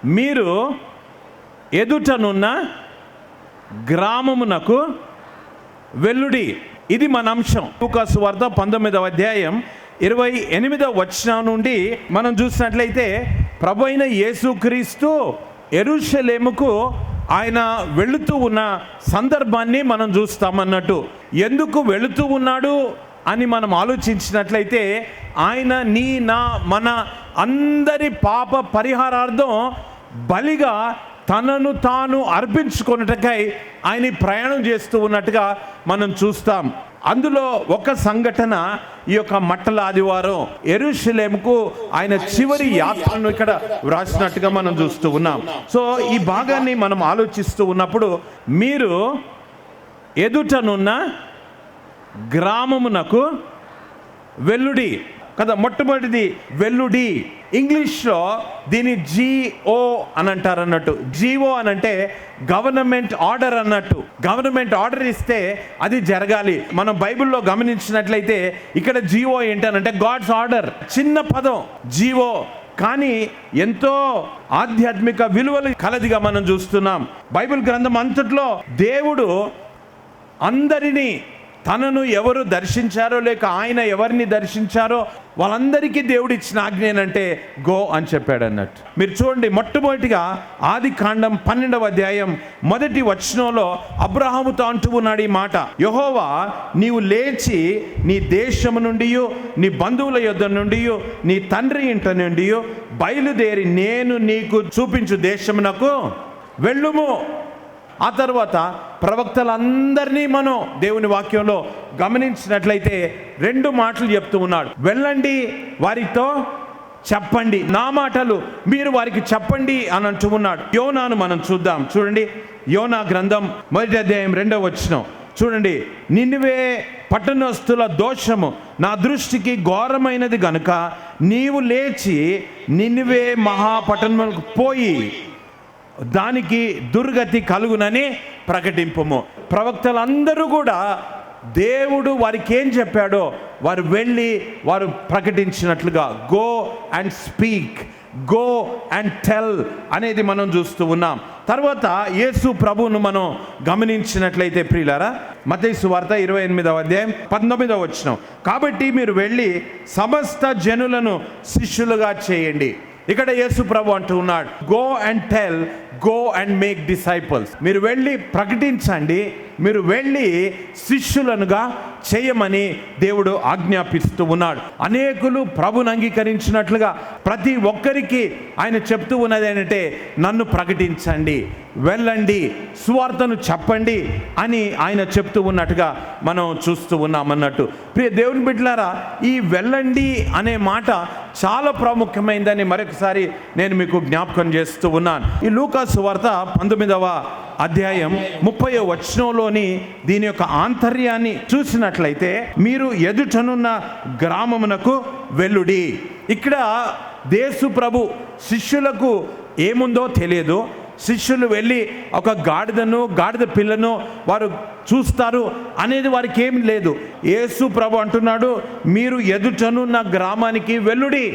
మీరు ఎదుటనున్న గ్రామమునకు వెల్లుడి. ఇది మన అంశం. లూకా సువార్త 19వ అధ్యాయం 28వ వచనం నుండి మనం చూసినట్లయితే ప్రభు అయిన యేసుక్రీస్తు యెరూషలేముకు ఆయన వెళుతూ ఉన్న సందర్భాన్ని మనం చూస్తామన్నట్టు. ఎందుకు వెళుతూ ఉన్నాడు అని మనం ఆలోచించినట్లయితే ఆయన నీ నా మన అందరి పాప పరిహారార్థం బలిగా తనను తాను అర్పించుకున్నట్టుకై ఆయన ప్రయాణం చేస్తూ ఉన్నట్టుగా మనం చూస్తాం. అందులో ఒక సంఘటన ఈ యొక్క మట్టల ఆదివారం యెరూషలేముకు ఆయన చివరి యాత్రను ఇక్కడ వ్రాసినట్టుగా మనం చూస్తూ ఉన్నాం. సో ఈ భాగాన్ని మనం ఆలోచిస్తూ ఉన్నప్పుడు మీరు ఎదుటనున్న గ్రామమునకు వెల్లుడి కదా. మొట్టమొదటిది వెల్లుడి. ఇంగ్లీష్లో దీని GO అని అంటారు అన్నట్టు. GO అని అంటే గవర్నమెంట్ ఆర్డర్ అన్నట్టు. గవర్నమెంట్ ఆర్డర్ ఇస్తే అది జరగాలి. మనం బైబిల్లో గమనించినట్లయితే ఇక్కడ GO ఏంటనంటే గాడ్స్ ఆర్డర్. చిన్న పదం GO, కానీ ఎంతో ఆధ్యాత్మిక విలువలు కలదిగా మనం చూస్తున్నాం. బైబిల్ గ్రంథం అంతట్లో దేవుడు అందరినీ తనను ఎవరు దర్శించారో లేక ఆయన ఎవరిని దర్శించారో వాళ్ళందరికీ దేవుడు ఇచ్చిన ఆజ్ఞ ఏంటంటే గో అని చెప్పాడు అన్నట్టు. మీరు చూడండి, మొట్టమొదటిగా ఆదికాండం 12వ అధ్యాయం 1వ వచనంలో అబ్రహాముతో అంటూ ఉన్నాడు ఈ మాట, యెహోవా నీవు లేచి నీ దేశము నుండి నీ బంధువుల యొద్ద నుండి నీ తండ్రి ఇంట నుండి బయలుదేరి నేను నీకు చూపించు దేశమునకు వెళ్ళుము. ఆ తర్వాత ప్రవక్తలందరినీ మనం దేవుని వాక్యంలో గమనించినట్లయితే 2 మాటలు చెప్తూ ఉన్నాడు. వెళ్ళండి, వారితో చెప్పండి, నా మాటలు మీరు వారికి చెప్పండి అని అంటూ ఉన్నాడు. యోనాను మనం చూద్దాం. చూడండి, యోనా గ్రంథం 1వ అధ్యాయం 2వ వచనం చూడండి. నినివే పట్టణస్థుల దోషము నా దృష్టికి ఘోరమైనది గనుక నీవు లేచి నినివే మహాపట్టణములకు పోయి దానికి దుర్గతి కలుగునని ప్రకటింపుము. ప్రవక్తలందరూ కూడా దేవుడు వారికి ఏం చెప్పాడో వారు వెళ్ళి వారు ప్రకటించినట్లుగా go and speak, go and tell అనేది మనం చూస్తూ ఉన్నాం. తర్వాత యేసు ప్రభువును మనం గమనించినట్లయితే ప్రియులారా, మత్తయి సువార్త 28వ అధ్యాయం 19వ వచనం, కాబట్టి మీరు వెళ్ళి సమస్త జనులను శిష్యులుగా చేయండి. ఇక్కడ యేసు ప్రభు అంటూ ఉన్నాడు, go and tell, go and make disciples. మీరు వెళ్ళి ప్రకటించండి, మీరు వెళ్ళి శిష్యులనుగా చేయమని దేవుడు ఆజ్ఞాపిస్తూ ఉన్నాడు. అనేకులు ప్రభుని అంగీకరించినట్లుగా ప్రతి ఒక్కరికి ఆయన చెప్తూ ఉన్నది ఏంటంటే నన్ను ప్రకటించండి, వెళ్ళండి, సువార్తను చెప్పండి అని ఆయన చెప్తూ ఉన్నట్టుగా మనం చూస్తూ ఉన్నాం అన్నట్టు. ప్రియ దేవుని బిడ్డలారా, ఈ వెళ్ళండి అనే మాట చాలా ప్రాముఖ్యమైందని మరొకసారి నేను మీకు జ్ఞాపకం చేస్తూ ఉన్నాను. ఈ లూకా సువార్త 19వ అధ్యాయం 30వ వచనంలోని దీని యొక్క ఆంతర్యాన్ని చూసినట్లయితే మీరు ఎదుటనున్న గ్రామమునకు వెల్లుడి. ఇక్కడ యేసు ప్రభు శిష్యులకు ఏముందో తెలియదు. శిష్యులు వెళ్ళి ఒక గాడిద పిల్లను వారు చూస్తారు అనేది వారికి ఏం లేదు. యేసు ప్రభు అంటున్నాడు మీరు ఎదుటనున్న గ్రామానికి వెల్లుడి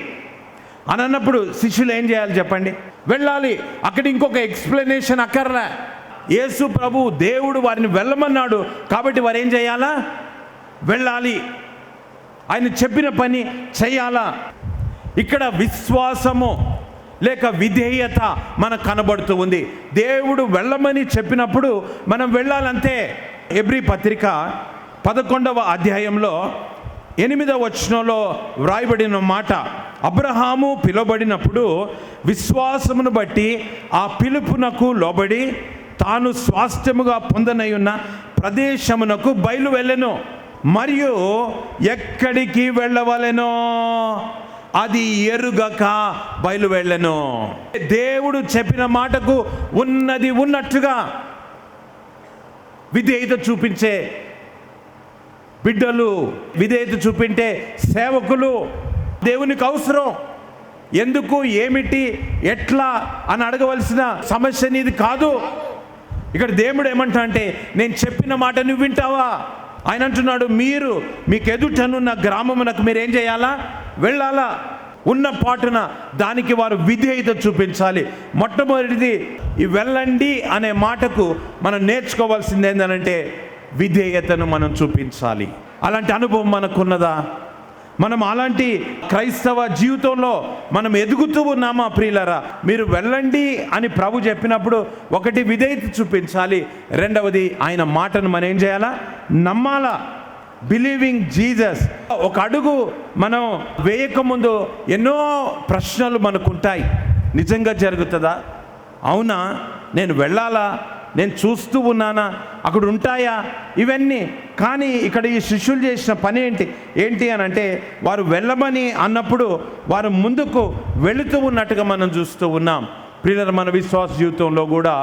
అని అన్నప్పుడు శిష్యులు ఏం చేయాలి చెప్పండి? వెళ్ళాలి. అక్కడ ఇంకొక ఎక్స్ప్లెనేషన్ అక్కర్లే. యేసు ప్రభు దేవుడు వారిని వెళ్ళమన్నాడు కాబట్టి వారు ఏం చేయాలా? వెళ్ళాలి. ఆయన చెప్పిన పని చేయాలా. ఇక్కడ విశ్వాసము లేక విధేయత మనకు కనబడుతూ ఉంది. దేవుడు వెళ్ళమని చెప్పినప్పుడు మనం వెళ్ళాలంతే. ఎబ్రీ పత్రిక 11వ అధ్యాయంలో 8వ వచనంలో వ్రాయబడిన మాట, అబ్రహాము పిలువబడినప్పుడు విశ్వాసమును బట్టి ఆ పిలుపునకు లోబడి తాను స్వాస్థ్యముగా పొందనయున్న ప్రదేశమునకు బయలు వెళ్ళెను, మరియు ఎక్కడికి వెళ్ళవలెనో అది ఎరుగక బయలు వెళ్ళెను. దేవుడు చెప్పిన మాటకు ఉన్నది ఉన్నట్టుగా విధేయత చూపించే బిడ్డలు, విధేయత చూపించే సేవకులు దేవునికి అవసరం. ఎందుకు, ఏమిటి, ఎట్లా అని అడగవలసిన సమస్య నీది కాదు. ఇక్కడ దేవుడు ఏమంటా అంటే నేను చెప్పిన మాట నువ్వు వింటావా? ఆయన అంటున్నాడు మీకు ఎదుటనున్న గ్రామమునకు మీరేం చేయాలా? వెళ్ళాలా. ఉన్న పాటున దానికి వారు విధేయత చూపించాలి. మొట్టమొదటిది ఈ వెళ్ళండి అనే మాటకు మనం నేర్చుకోవాల్సింది ఏంటంటే విధేయతను మనం చూపించాలి. అలాంటి అనుభవం మనకున్నదా? మనం అలాంటి క్రైస్తవ జీవితంలో మనం ఎదుగుతూ ఉన్నామా ప్రియులారా? మీరు వెళ్ళండి అని ప్రభు చెప్పినప్పుడు ఒకటి విధేయత చూపించాలి, రెండవది ఆయన మాటను మనం ఏం చేయాలా? నమ్మాలా. Believing Jesus. ఒక అడుగు మనం వేయకముందు ఎన్నో ప్రశ్నలు మనకుంటాయి. నిజంగా జరుగుతుందా? అవునా? నేను వెళ్ళాలా? నేను చూస్తూ ఉన్నానా? అక్కడ ఉంటాయా? ఇవన్నీ. కానీ ఇక్కడ ఈ శిష్యులు చేసిన పని ఏంటి అని అంటే వారు వెళ్ళమని అన్నప్పుడు వారు ముందుకు వెళుతూ ఉన్నట్టుగా మనం చూస్తూ ఉన్నాం. ప్రియులారా, మన విశ్వాస జీవితంలో కూడా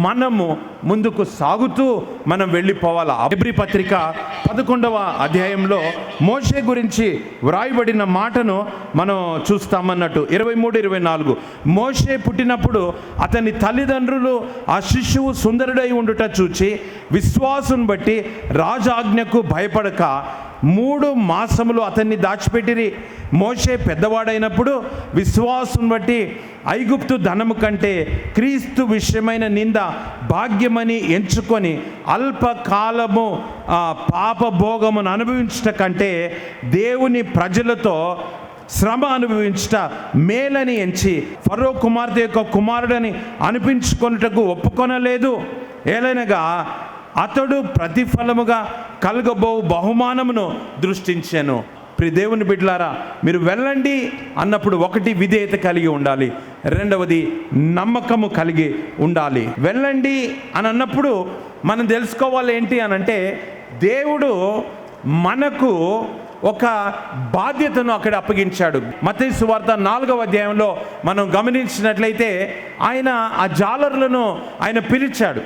మనము ముందుకు సాగుతూ మనం వెళ్ళిపోవాలి. హెబ్రీ పత్రిక 11వ అధ్యాయంలో మోషే గురించి వ్రాయబడిన మాటను మనం చూస్తామన్నట్టు 23-24. మోషే పుట్టినప్పుడు అతని తల్లిదండ్రులు ఆ శిశువు సుందరుడై ఉండుట చూచి విశ్వాసం బట్టి రాజాజ్ఞకు భయపడక 3 మాసములు అతన్ని దాచిపెట్టిరి. మోషే పెద్దవాడైనప్పుడు విశ్వాసం బట్టి ఐగుప్తు ధనము కంటే క్రీస్తు విషయమైన నింద భాగ్యమని ఎంచుకొని అల్పకాలము పాపభోగమును అనుభవించుట కంటే దేవుని ప్రజలతో శ్రమ అనుభవించుట మేలని ఎంచి ఫరో కుమార్తె యొక్క కుమారుడని అనిపించుకొనుటకు ఒప్పుకొనలేదు. ఏలైనగా అతడు ప్రతిఫలముగా కలగబో బహుమానమును దృష్టించాను. ప్రియ దేవుని బిడ్డలారా, మీరు వెళ్ళండి అన్నప్పుడు ఒకటి విధేయత కలిగి ఉండాలి, రెండవది నమ్మకము కలిగి ఉండాలి. వెళ్ళండి అని అన్నప్పుడు మనం తెలుసుకోవాలి ఏంటి అని అంటే దేవుడు మనకు ఒక బాధ్యతను అక్కడ అప్పగించాడు. మత్తయి సువార్త 4వ అధ్యాయంలో మనం గమనించినట్లయితే ఆయన ఆ జాలరులను ఆయన పిలిచాడు.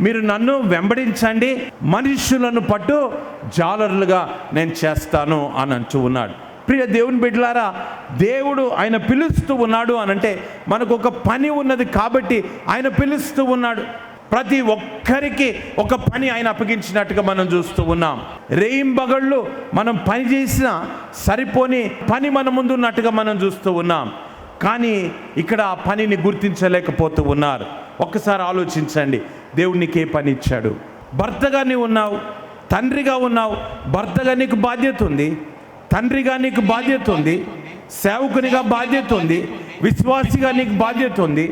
మీరు నన్ను వెంబడించండి, మనుష్యులను పట్టు జాలరులుగా నేను చేస్తాను అని అంటూ ఉన్నాడు. ప్రియ దేవుని బిడ్డలారా, దేవుడు ఆయన పిలుస్తూ ఉన్నాడు అనంటే మనకు ఒక పని ఉన్నది కాబట్టి ఆయన పిలుస్తూ ఉన్నాడు. ప్రతి ఒక్కరికి ఒక పని ఆయన అప్పగించినట్టుగా మనం చూస్తూ ఉన్నాం. రేయింబగళ్ళు మనం పని చేసినా సరిపోని పని మన ముందు ఉన్నట్టుగా మనం చూస్తూ ఉన్నాం. కానీ ఇక్కడ ఆ పనిని గుర్తించలేకపోతూ ఉన్నారు. ఒక్కసారి ఆలోచించండి, దేవుడు నీకు ఏ పని ఇచ్చాడు? భర్తగా నీవు ఉన్నావు, తండ్రిగా ఉన్నావు. భర్తగా నీకు బాధ్యత ఉంది, తండ్రిగా నీకు బాధ్యత ఉంది, సేవకునిగా బాధ్యత ఉంది, విశ్వాసిగా నీకు బాధ్యత ఉంది,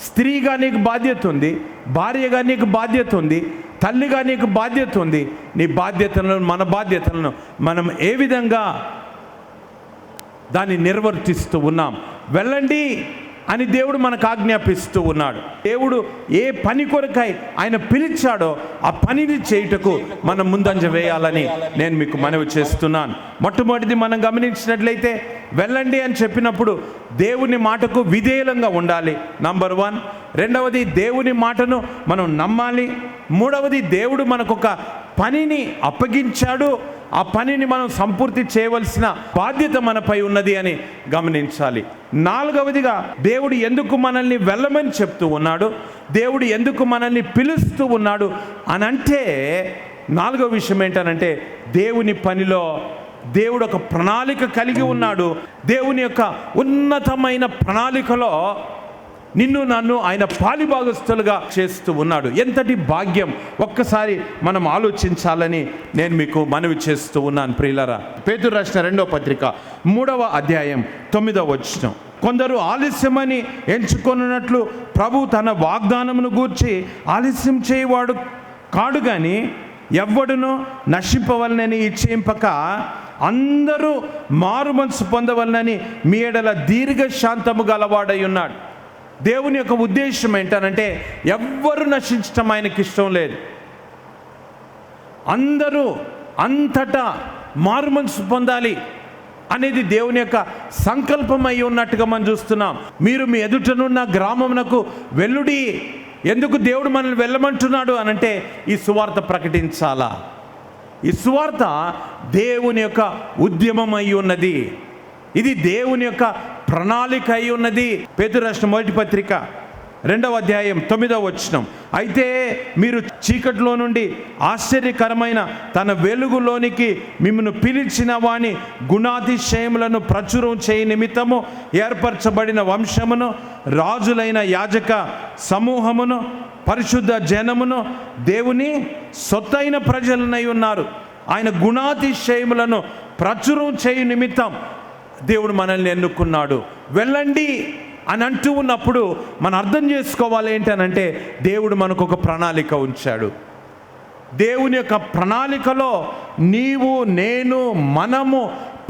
స్త్రీగా నీకు బాధ్యత ఉంది, భార్యగా నీకు బాధ్యత ఉంది, తల్లిగా నీకు బాధ్యత ఉంది. నీ బాధ్యతలను, మన బాధ్యతలను మనం ఏ విధంగా దాన్ని నిర్వర్తిస్తూ ఉన్నాం? వెళ్ళండి అని దేవుడు మనకు ఆజ్ఞాపిస్తూ ఉన్నాడు. దేవుడు ఏ పని కొరకై ఆయన పిలిచాడో ఆ పనిని చేయుటకు మనం ముందంజ వేయాలని నేను మీకు మనవి చేస్తున్నాను. మొట్టమొదటిది మనం గమనించినట్లయితే వెళ్ళండి అని చెప్పినప్పుడు దేవుని మాటకు విధేయంగా ఉండాలి, నంబర్ 1. రెండవది దేవుని మాటను మనం నమ్మాలి. మూడవది దేవుడు మనకు ఒక పనిని అప్పగించాడు, ఆ పనిని మనం సంపూర్తి చేయవలసిన బాధ్యత మనపై ఉన్నది అని గమనించాలి. నాలుగవదిగా దేవుడు ఎందుకు మనల్ని వెళ్ళమని చెప్తూ ఉన్నాడు, దేవుడు ఎందుకు మనల్ని పిలుస్తూ ఉన్నాడు అని అంటే నాలుగవ విషయం ఏంటనంటే దేవుని పనిలో దేవుడు ఒక ప్రణాళిక కలిగి ఉన్నాడు. దేవుని యొక్క ఉన్నతమైన ప్రణాళికలో నిన్ను నన్ను ఆయన పాలిభాగస్తులుగా చేస్తూ ఉన్నాడు. ఎంతటి భాగ్యం! ఒక్కసారి మనం ఆలోచించాలని నేను మీకు మనవి చేస్తూ ఉన్నాను. ప్రియులారా, పేతురు రాసిన 2వ పత్రిక 3వ అధ్యాయం 9వ వచనం, కొందరు ఆలస్యమని ఎంచుకొనున్నట్లు ప్రభు తన వాగ్దానమును గూర్చి ఆలస్యం చేయవాడు కాడు, కానీ ఎవ్వడునో నశింపవలనని ఇచ్చేంపక అందరూ మారు మనసు పొందవలనని మీ ఎడల దీర్ఘశాంతము గలవాడై ఉన్నాడు. దేవుని యొక్క ఉద్దేశం ఏంటనంటే ఎవ్వరు నశించటం ఆయనకి ఇష్టం లేదు. అందరూ అంతటా మారు మనసు పొందాలి అనేది దేవుని యొక్క సంకల్పం అయి ఉన్నట్టుగా మనం చూస్తున్నాం. మీరు మీ ఎదుటనున్న గ్రామమునకు వెల్లుడి. ఎందుకు దేవుడు మనల్ని వెళ్ళమంటున్నాడు అనంటే ఈ సువార్త ప్రకటించాలా. ఈ సువార్త దేవుని యొక్క ఉద్యమం అయి ఉన్నది, ఇది దేవుని యొక్క ప్రణాళిక అయి ఉన్నది. పేతురు రాసిన 1వ పత్రిక 2వ అధ్యాయం 9వ వచనం. అయితే మీరు చీకటిలో నుండి ఆశ్చర్యకరమైన తన వెలుగులోనికి మిమ్మల్ని పిలిచిన వాని గుణాతిశయములను ప్రచురం చేయ నిమిత్తము ఏర్పరచబడిన వంశమును, రాజులైన యాజక సమూహమును, పరిశుద్ధ జనమును, దేవుని సొత్తైన ప్రజలనై ఉన్నారు. ఆయన గుణాతిశయములను ప్రచురం చేయ నిమిత్తం దేవుడు మనల్ని ఎన్నుకున్నాడు. వెళ్ళండి అని అంటూ ఉన్నప్పుడు మనం అర్థం చేసుకోవాలి ఏంటనంటే, దేవుడు మనకు ఒక ప్రణాళిక ఉంచాడు. దేవుని యొక్క ప్రణాళికలో నీవు, నేను, మనము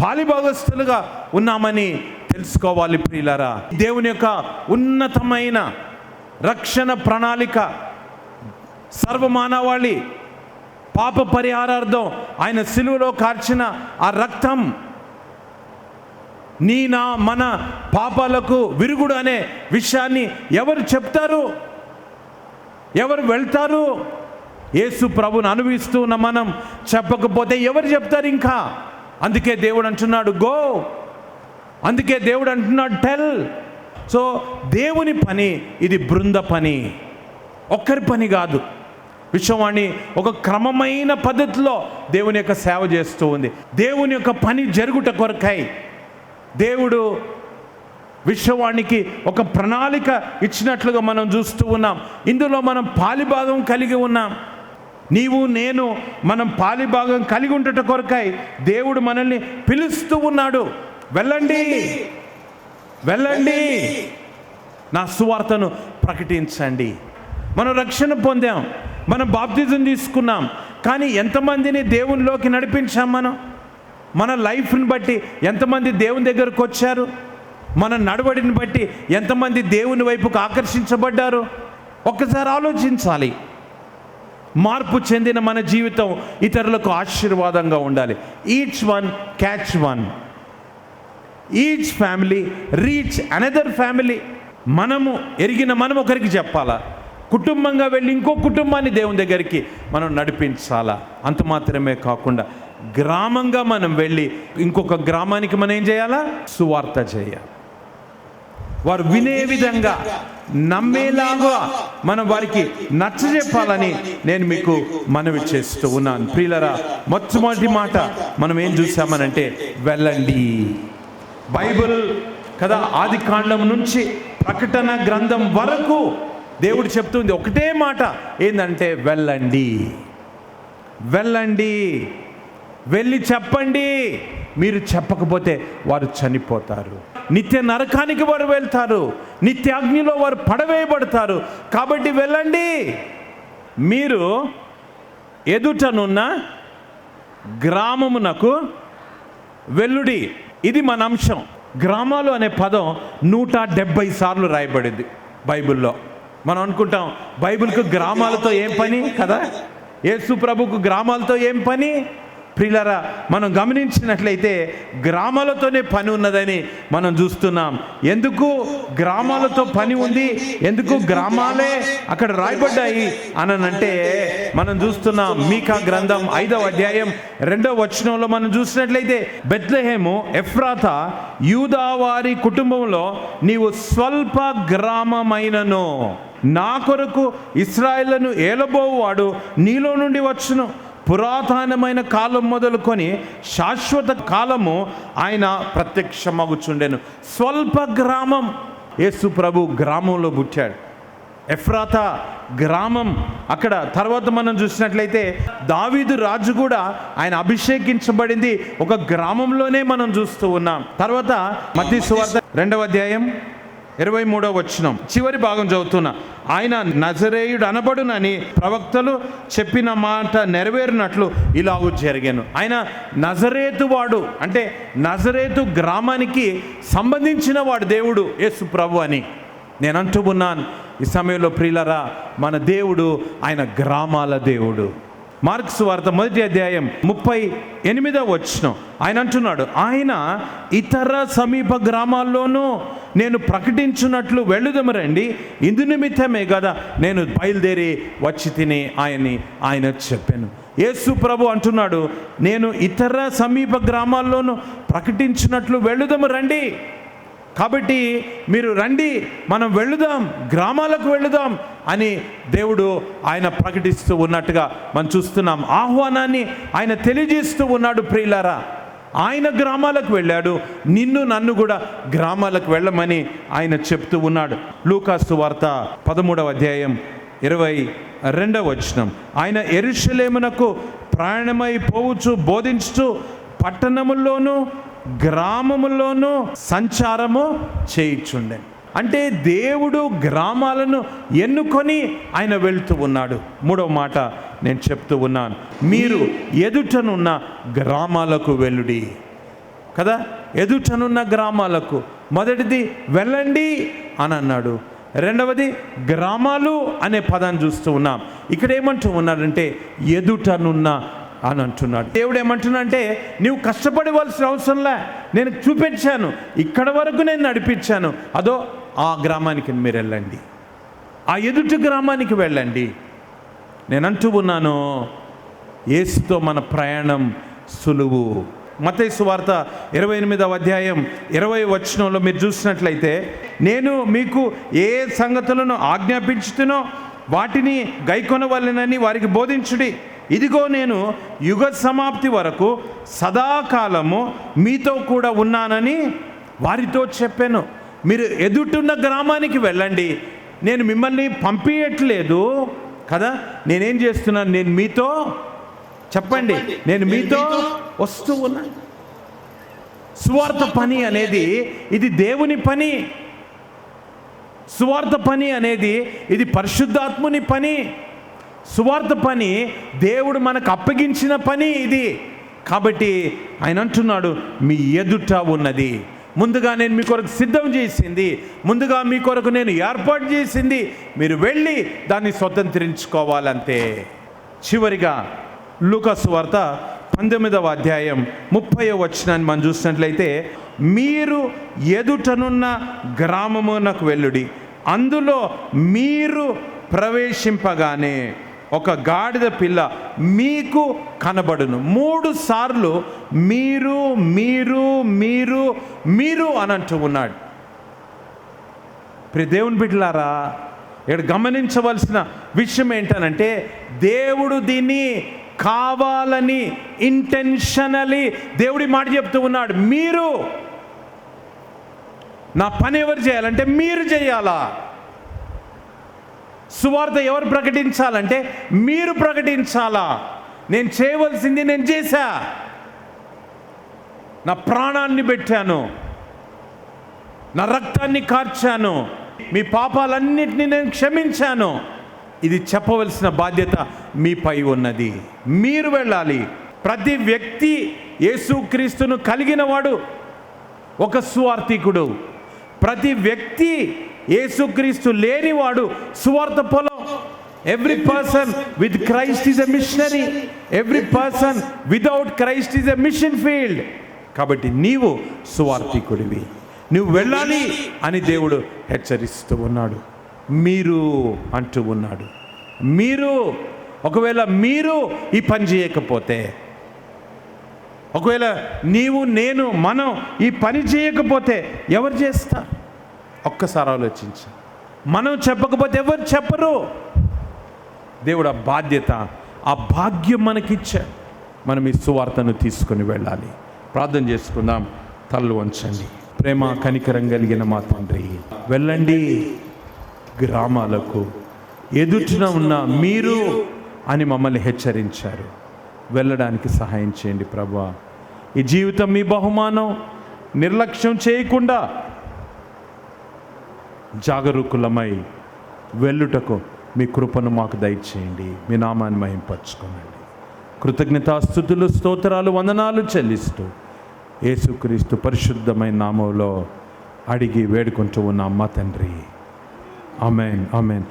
పాలిభాగస్తులుగా ఉన్నామని తెలుసుకోవాలి ప్రియులారా. దేవుని యొక్క ఉన్నతమైన రక్షణ ప్రణాళిక, సర్వమానవాళి పాప పరిహారార్థం ఆయన సిలువలో కార్చిన ఆ రక్తం మన పాపాలకు విరుగుడు అనే విషయాన్ని ఎవరు చెప్తారు? ఎవరు వెళ్తారు? యేసు ప్రభుని అనుభవిస్తూ ఉన్న మనం చెప్పకపోతే ఎవరు చెప్తారు ఇంకా? అందుకే దేవుడు అంటున్నాడు గో, అందుకే దేవుడు అంటున్నాడు టెల్. సో దేవుని పని ఇది బృంద పని, ఒక్కరి పని కాదు. విశ్వవాణి ఒక క్రమమైన పద్ధతిలో దేవుని యొక్క సేవ చేస్తూ ఉంది. దేవుని యొక్క పని జరుగుట కొరకై దేవుడు విశ్వవాణికి ఒక ప్రణాళిక ఇచ్చినట్లుగా మనం చూస్తూ ఉన్నాం. ఇందులో మనం పాలిభాగం కలిగి ఉన్నాం. నీవు, నేను మనం పాలిభాగం కలిగి ఉండట కొరకై దేవుడు మనల్ని పిలుస్తూ ఉన్నాడు. వెళ్ళండి, వెళ్ళండి, నా సువార్తను ప్రకటించండి. మనం రక్షణ పొందాం, మనం బాప్తిజం తీసుకున్నాం, కానీ ఎంతమందిని దేవునిలోకి నడిపించాం? మన లైఫ్ని బట్టి ఎంతమంది దేవుని దగ్గరకు వచ్చారు? మన నడవడిని బట్టి ఎంతమంది దేవుని వైపుకు ఆకర్షించబడ్డారు? ఒక్కసారి ఆలోచించాలి. మార్పు చెందిన మన జీవితం ఇతరులకు ఆశీర్వాదంగా ఉండాలి. Each one catch one, each family reach another family. మనము ఎరిగిన మనం ఒకరికి చెప్పాలా, కుటుంబంగా వెళ్ళి ఇంకో కుటుంబాన్ని దేవుని దగ్గరికి మనం నడిపించాలా. అంత మాత్రమే కాకుండా గ్రామంగా మనం వెళ్ళి ఇంకొక గ్రామానికి మనం ఏం చేయాలా? సువార్త చేయాలి. వారు వినే విధంగా, నమ్మేలాగా మనం వారికి నచ్చజెప్పాలని నేను మీకు మనవి చేస్తూ ఉన్నాను. ప్రియులరా, మొట్టమొదటి మాట మనం ఏం చూసామనంటే వెళ్ళండి. బైబిల్ కదా, ఆది కాండం నుంచి ప్రకటన గ్రంథం వరకు దేవుడు చెప్తుంది ఒకటే మాట, ఏంటంటే వెళ్ళండి, వెళ్ళండి, వెళ్ళి చెప్పండి. మీరు చెప్పకపోతే వారు చనిపోతారు, నిత్య నరకానికి వారు వెళ్తారు, నిత్యాగ్నిలో వారు పడవేయబడతారు. కాబట్టి వెళ్ళండి. మీరు ఎదుటనున్న గ్రామమునకు వెల్లుడి. ఇది మన అంశం. గ్రామాలు అనే పదం 170 సార్లు రాయబడింది బైబిల్లో. మనం అనుకుంటాం బైబిల్కు గ్రామాలతో ఏం పని కదా, యేసు ప్రభుకు గ్రామాలతో ఏం పని? ప్రియులారా, మనం గమనించినట్లయితే గ్రామాలతోనే పని ఉన్నదని మనం చూస్తున్నాం. ఎందుకు గ్రామాలతో పని ఉంది, ఎందుకు గ్రామాలే అక్కడ రాయబడ్డాయి అనంటే మనం చూస్తున్నాం. మీకా గ్రంథం 5వ అధ్యాయం 2వ వచనంలో మనం చూసినట్లయితే, బెత్లెహేము ఎఫ్రాతా యూదావారి కుటుంబంలో నీవు స్వల్ప గ్రామమైనను, నా కొరకు ఇశ్రాయేలును ఏలబోవాడు నీలో నుండి వచ్చును. పురాతనమైన కాలం మొదలుకొని శాశ్వత కాలము ఆయన ప్రత్యక్షమగుచుండెను. స్వల్ప గ్రామం. యేసు ప్రభు గ్రామంలో పుట్టాడు. ఎఫ్రాతా గ్రామం. అక్కడ తర్వాత మనం చూసినట్లయితే దావీదు రాజు కూడా ఆయన అభిషేకించబడింది ఒక గ్రామంలోనే మనం చూస్తూ ఉన్నాం. తర్వాత మత్తయి సువార్త 2వ అధ్యాయం 23వ వచనం చివరి భాగం చదువుతున్నా. ఆయన నజరేయుడు అనబడునని ప్రవక్తలు చెప్పిన మాట నెరవేరినట్లు ఇలాగూ జరిగాను. ఆయన నజరేతు వాడు, అంటే నజరేతు గ్రామానికి సంబంధించిన వాడు దేవుడు యేసు ప్రభు అని నేను అంటూ ఉన్నాను. ఈ సమయంలో ప్రియులరా, మన దేవుడు ఆయన గ్రామాల దేవుడు. మార్కు సువార్త 1వ అధ్యాయం 38వ వచనం ఆయన అంటున్నాడు, ఆయన ఇతర సమీప గ్రామాల్లోనూ నేను ప్రకటించున్నట్లు వెళ్ళుదము రండి, ఇందు నిమిత్తమే కదా నేను బయలుదేరి వచ్చి తిని ఆయన చెప్పాను. యేసు ప్రభు అంటున్నాడు, నేను ఇతర సమీప గ్రామాల్లోనూ ప్రకటించినట్లు వెళ్ళుదము రండి. కాబట్టి మీరు రండి, మనం వెళుదాం, గ్రామాలకు వెళుదాం అని దేవుడు ఆయన ప్రకటిస్తూ ఉన్నట్టుగా మనం చూస్తున్నాం. ఆహ్వానాన్ని ఆయన తెలియజేస్తూ ఉన్నాడు. ప్రియులారా, ఆయన గ్రామాలకు వెళ్ళాడు, నిన్ను నన్ను కూడా గ్రామాలకు వెళ్ళమని ఆయన చెప్తూ ఉన్నాడు. లూకాసు సువార్త 13వ అధ్యాయం 22వ వచనం. ఆయన యెరూషలేమునకు ప్రయాణమై పోవచ్చు, బోధించుచు పట్టణముల్లోనూ గ్రామముల్లోనూ సంచారము చేయుచుండే. అంటే దేవుడు గ్రామాలను ఎన్నుకొని ఆయన వెళ్తూ ఉన్నాడు. 3వ మాట నేను చెప్తూ ఉన్నాను, మీరు ఎదుటనున్న గ్రామాలకు వెళ్ళుడి కదా. ఎదుటనున్న గ్రామాలకు, మొదటిది వెళ్ళండి అని అన్నాడు, రెండవది గ్రామాలు అనే పదాన్ని చూస్తూ ఉన్నాం. ఇక్కడ ఏమంటూ ఉన్నాడంటే ఎదుటనున్న అని అంటున్నాడు. దేవుడు ఏమంటున్నా అంటే, నీవు కష్టపడవలసిన అవసరంలే, నేను చూపించాను, ఇక్కడ వరకు నేను నడిపించాను, అదో ఆ గ్రామానికి మీరు వెళ్ళండి, ఆ ఎదుటి గ్రామానికి వెళ్ళండి. నేను అంటూ ఉన్నాను, యేసుతో మన ప్రయాణం సులువు. మత్తయి సువార్త 28వ అధ్యాయం 20వ వచనంలో మీరు చూసినట్లయితే, నేను మీకు ఏ సంగతులను ఆజ్ఞాపించుతునో వాటిని గైకొనవలెనని వారికి బోధించుడి. ఇదిగో నేను యుగ సమాప్తి వరకు సదాకాలము మీతో కూడా ఉన్నానని వారితో చెప్పాను. మీరు ఎదుటున్న గ్రామానికి వెళ్ళండి, నేను మిమ్మల్ని పంపించట్లేదు కదా, నేనేం చేస్తున్నాను, నేను మీతో, చెప్పండి, నేను మీతో వస్తూ ఉన్నాను. సువార్త పని అనేది ఇది దేవుని పని. సువార్త పని అనేది ఇది పరిశుద్ధాత్ముని పని. సువార్త పని దేవుడు మనకు అప్పగించిన పని ఇది. కాబట్టి ఆయన అంటున్నాడు, మీ ఎదుట ఉన్నది, ముందుగా నేను మీ కొరకు సిద్ధం చేసింది, ముందుగా మీ కొరకు నేను ఏర్పాటు చేసింది, మీరు వెళ్ళి దాన్ని స్వతంత్రించుకోవాలంతే. చివరిగా లూకాసు వార్త 19వ అధ్యాయం 30వ వచనాన్ని మనం చూసినట్లయితే, మీరు ఎదుటనున్న గ్రామమునకు వెళ్ళుడి, అందులో మీరు ప్రవేశింపగానే ఒక గాడిద పిల్ల మీకు కనబడును. 3 సార్లు మీరు మీరు మీరు మీరు అని అంటూ ఉన్నాడు. ప్రియ దేవుని బిడ్డలారా, ఇక్కడ గమనించవలసిన విషయం ఏంటనంటే, దేవుడు దీన్ని కావాలని, ఇంటెన్షనలీ దేవుడి మాట చెప్తూ ఉన్నాడు. మీరు, నా పని ఎవరు చేయాలంటే మీరు చేయాలా. సువార్త ఎవరు ప్రకటించాలంటే మీరు ప్రకటించాలా. నేను చేయవలసింది నేను చేశా, నా ప్రాణాన్ని పెట్టాను, నా రక్తాన్ని కార్చాను, మీ పాపాలన్నిటినీ నేను క్షమించాను. ఇది చెప్పవలసిన బాధ్యత మీపై ఉన్నది. మీరు వెళ్ళాలి. ప్రతి వ్యక్తి యేసుక్రీస్తును కలిగిన వాడు ఒక సువార్థికుడు. ప్రతి వ్యక్తి యేసుక్రీస్తు లేనివాడు సువార్త పొలం. Every person with Christ is a missionary, every person without Christ is a mission field. కాబట్టి నీవు సువార్థికుడివి, నువ్వు వెళ్ళాలి అని దేవుడు హెచ్చరిస్తూ ఉన్నాడు. మీరు అంటూ ఉన్నాడు. మీరు, ఒకవేళ మీరు ఈ పని చేయకపోతే, ఒకవేళ నీవు నేను మనం ఈ పని చేయకపోతే ఎవరు చేస్తారు? ఒక్కసారి ఆలోచించు. మనం చెప్పకపోతే ఎవరు చెప్పరు. దేవుడు ఆ బాధ్యత, ఆ భాగ్యం మనకిచ్చాడు. మనం ఈ సువార్తను తీసుకొని వెళ్ళాలి. ప్రార్థన చేసుకుందాం. తలలు వంచండి. ప్రేమ కనికరం కలిగిన మా తండ్రి, వెళ్ళండి గ్రామాలకు, ఎదుటిన ఉన్న మీరు అని మమ్మల్ని హెచ్చరించారు. వెళ్ళడానికి సహాయం చేయండి ప్రభువా. ఈ జీవితం మీ బహుమానం, నిర్లక్ష్యం చేయకుండా జాగరూకులమై వెళ్ళుటకు మీ కృపను మాకు దయచేయండి. మీ నామాన్ని మహింపరచుకోనండి. కృతజ్ఞతాస్తుతులు, స్తోత్రాలు, వందనాలు చెల్లిస్తూ యేసుక్రీస్తు పరిశుద్ధమైన నామంలో అడిగి వేడుకుంటూ ఉన్నాం మా తండ్రి. ఆమేన్, ఆమేన్.